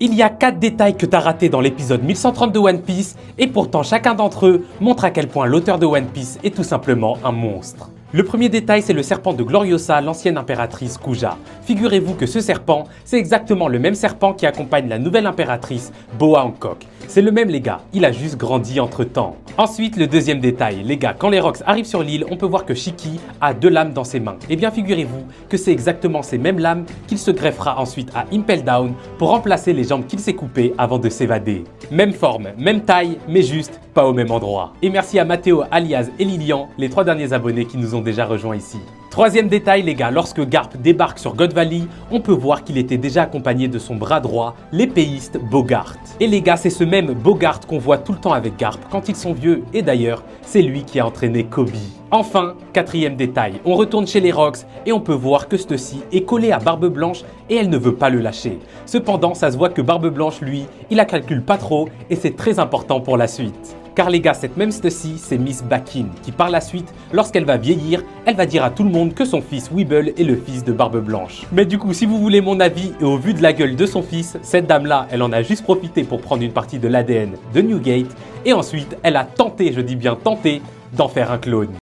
Il y a 4 détails que t'as ratés dans l'épisode 1130 de One Piece et pourtant chacun d'entre eux montre à quel point l'auteur de One Piece est tout simplement un monstre. Le premier détail, c'est le serpent de Gloriosa, l'ancienne impératrice Kuja. Figurez-vous que ce serpent, c'est exactement le même serpent qui accompagne la nouvelle impératrice Boa Hancock. C'est le même les gars, il a juste grandi entre temps. Ensuite, le deuxième détail, les gars, quand les Rocks arrivent sur l'île, on peut voir que Shiki a 2 lames dans ses mains. Et bien figurez-vous que c'est exactement ces mêmes lames qu'il se greffera ensuite à Impel Down pour remplacer les jambes qu'il s'est coupées avant de s'évader. Même forme, même taille, mais juste pas au même endroit. Et merci à Matteo, Alias et Lilian, les 3 derniers abonnés qui nous ont déjà rejoints ici. Troisième détail les gars, lorsque Garp débarque sur God Valley, on peut voir qu'il était déjà accompagné de son bras droit, l'épéiste Bogart. Et les gars, c'est ce même Bogart qu'on voit tout le temps avec Garp quand ils sont vieux, et d'ailleurs, c'est lui qui a entraîné Kobe. Enfin, quatrième détail, on retourne chez les Rocks et on peut voir que Stussy est collée à Barbe Blanche et elle ne veut pas le lâcher. Cependant, ça se voit que Barbe Blanche, lui, il la calcule pas trop et c'est très important pour la suite. Car les gars, cette même Stussy, c'est Miss Bakin, qui par la suite, lorsqu'elle va vieillir, elle va dire à tout le monde que son fils Weeble est le fils de Barbe Blanche. Mais du coup, si vous voulez mon avis et au vu de la gueule de son fils, cette dame-là, elle en a juste profité pour prendre une partie de l'ADN de Newgate et ensuite, elle a tenté, je dis bien tenté, d'en faire un clone.